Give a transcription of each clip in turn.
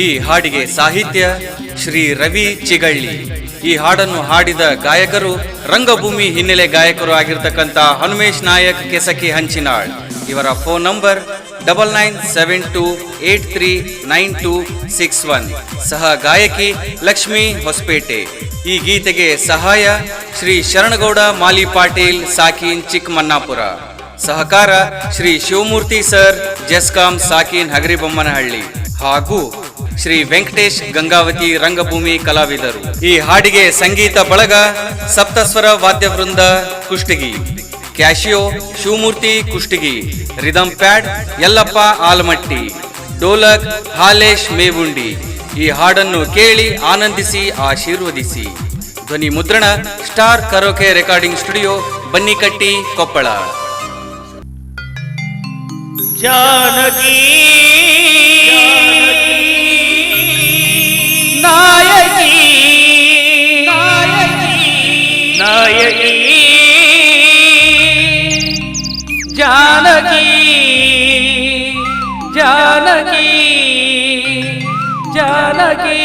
ಈ ಹಾಡಿಗೆ ಸಾಹಿತ್ಯ ಶ್ರೀ ರವಿ ಚಿಗಳ್ಳಿ. ಈ ಹಾಡನ್ನು ಹಾಡಿದ ಗಾಯಕರು ರಂಗಭೂಮಿ ಹಿನ್ನೆಲೆ ಗಾಯಕರು ಆಗಿರ್ತಕ್ಕಂಥ ಹನುಮೇಶ್ ನಾಯಕ್ ಕೆಸಕಿ ಹಂಚಿನಾಳ್. ಇವರ ಫೋನ್ ನಂಬರ್ 9972839261. ಸಹ ಗಾಯಕಿ ಲಕ್ಷ್ಮೀ ಹೊಸಪೇಟೆ. ಈ ಗೀತೆಗೆ ಸಹಾಯ ಶ್ರೀ ಶರಣಗೌಡ ಮಾಲಿ ಪಾಟೀಲ್ ಸಾಕೀನ್ ಚಿಕ್ಕಮನ್ನಾಪುರ. ಸಹಕಾರ ಶ್ರೀ ಶಿವಮೂರ್ತಿ ಸರ್ ಜೆಸ್ಕಾಂ ಸಾಕೀನ್ ಹಗರಿಬೊಮ್ಮನಹಳ್ಳಿ ಹಾಗೂ ಶ್ರೀ ವೆಂಕಟೇಶ್ ಗಂಗಾವತಿ ರಂಗಭೂಮಿ ಕಲಾವಿದರು. ಈ ಹಾಡಿಗೆ ಸಂಗೀತ ಬಳಗ ಸಪ್ತಸ್ವರ ವಾದ್ಯವೃಂದ Kushtagi, Casio Shivamurthy Kushtagi, rhythm pad Yallappa Almatti, dholak Halesh Mevundi. ಈ ಹಾಡನ್ನು ಕೇಳಿ ಆನಂದಿಸಿ ಆಶೀರ್ವದಿಸಿ. ಧ್ವನಿ ಮುದ್ರಣ star karaoke recording studio, Bannikatti, Koppal. Janaki नायकी नायकी जानकी जानकी जानकी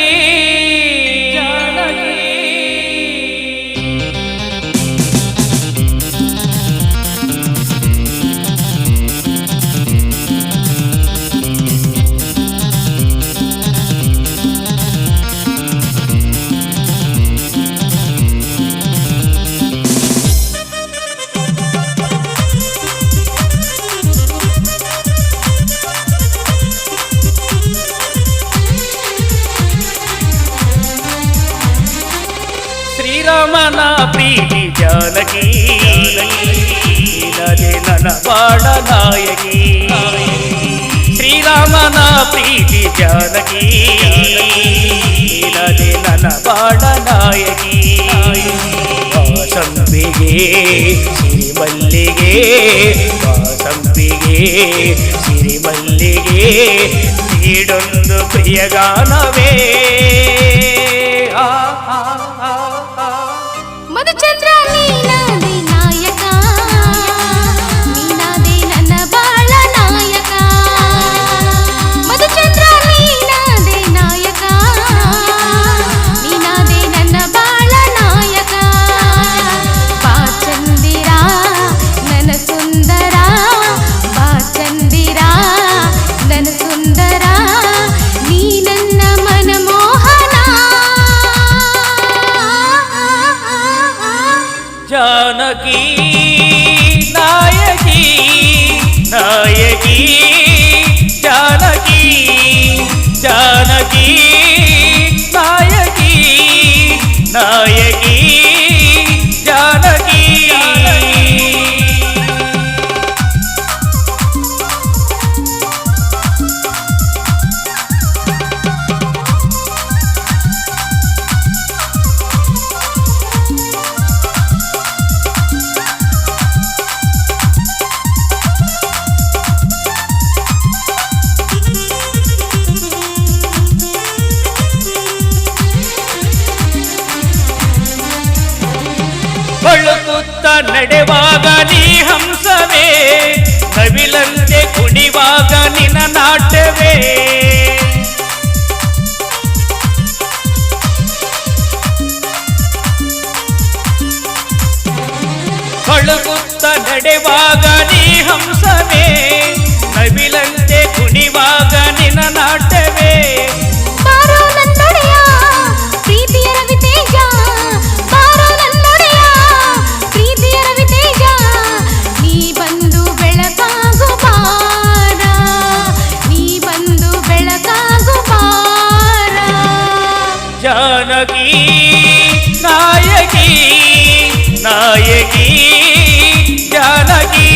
ಶ್ರೀರಾಮನ ಪ್ರೀತಿ ಜಾನಕಿ ಇಲ್ಲದೆ ನನ್ನ ಬಾಳ ನಾಯಕಿ. ಶ್ರೀರಾಮನ ಪ್ರೀತಿ ಜಾನಕಿ ಇಲ್ಲದೆ ನನ್ನ ಬಾಳ ನಾಯಕಿ. ಸಂಪಿಗೆ ಸಿರಿಮಲ್ಲಿಗೆ, ಸಂಪಿಗೆ ಸಿರಿಮಲ್ಲಿಗೆ, ನೀಡೊಂದು ಪ್ರಿಯಗಾನವೇ. ಮಧುಚಂದ್ರ ನೀನಾದೆ ನಾಯಕ, ನೀನಾದೆ ನನ್ನ ಬಾಳ ನಾಯಕ. ಮಧುಚಂದ್ರ ನೀನಾದೆ ನಾಯಕ, ನೀನಾದೆ ನನ್ನ ಬಾಳ ನಾಯಕ. ಬಾ ಚಂದಿರ ನನ್ನ ಸುಂದರ, ಬಾ ಚಂದಿರ ನನ್ನ ಸುಂದರ, ನೀ ನನ್ನ ಮನಮೋಹನ. जानकी नायकी नायकी जानकी जानकी नायकी नायकी जानकी ಬಳುಕುತ್ತ ನಡೆವಾಗ ನೀ ಹಂಸವೇ, ನವಿಲಂತೆ ಕುಣಿವಾಗ ನಿನ್ನ ನಾಟ್ಯವೇ. ಬಳುಕುತ್ತ ನಡೆವಾಗ ನೀ ಹಂಸವೇ, ನವಿಲಂತೆ ಕುಣಿವಾಗ ನಿನ್ನ ನಾಟ್ಯವೇ. ಬಾರೋ ನನ್ನೊಡೆಯ ಪ್ರೀತಿಯ ರವಿತೇಜ, ಬಾರೋ ನನ್ನೊಡೆಯ ಪ್ರೀತಿಯ ರವಿತೇಜ, ನೀ ಬಂದು ಬೆಳಕಾಗು ಬಾರ, ನೀ ಬಂದು ಬೆಳಕಾಗು ಬಾರ. जानकी नायकी नायकी जानकी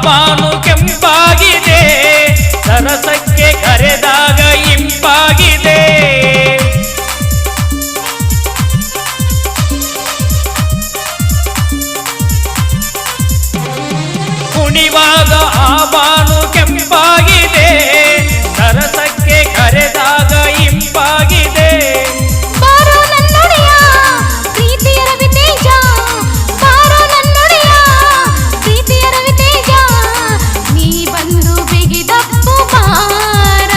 ಬಾನು ಕೆಂಪಾಗಿದೆ, ಸರಸಕ್ಕೆ ಕರೆದಾಗ ಇಂಪಾಗಿದೆ. ಕುಣಿವಾಗ ಆ ಬಾನು ಕೆಂಪಾಗಿದೆ, ಸರಸಕ್ಕೆ ಕರೆದಾಗ ಇಂಪಾಗಿದೆ. ಬಾರೋ ನನ್ನೊಡೆಯ ಪ್ರೀತಿಯ ರವಿತೇಜ, ಬಾರೋ ನನ್ನೊಡೆಯ ಪ್ರೀತಿಯ ರವಿತೇಜ, ನೀ ಬಂದು ಬಿಗಿದಪ್ಪು ಬಾರ,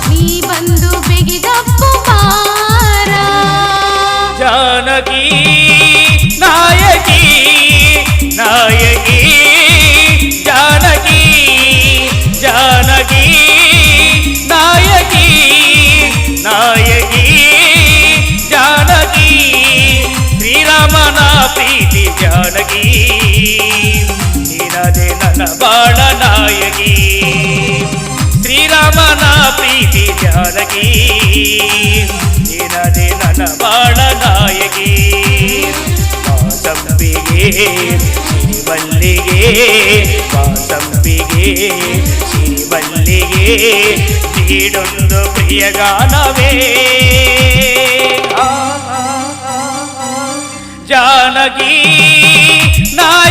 ನೀ ಬಂದು ಬಿಗಿದಪ್ಪು ಬಾರ. ಜಾನಕಿ ನಾಯಕಿ ನಾಯಕಿ ಜಾನಕಿ ಜಾನಕಿ ನಾಯಕಿ ನಾಯಕಿ ಜಾನಕಿ, ಶ್ರೀರಾಮನ ಪ್ರೀತಿ ಜಾನಕಿ, ನಿನದೆ ನನ್ನ ಬಾಳ ನಾಯಕಿ. ಶ್ರೀರಾಮನ ಪ್ರೀತಿ ಜಾನಕಿ, ನಿನದೆ ನನ್ನ ಬಾಳ ನಾಯಕಿ. ಮಾಸಂಬಿಗೆ ಸಿರಿಮಲ್ಲಿಗೆ, ಮಾಸಂಬಿಗೆ ಸಿರಿಮಲ್ಲಿಗೆ, ನೀಡೊಂದು ಪ್ರಿಯ ಗಾನವೇ. ಜಾನಕಿ ನಾಯ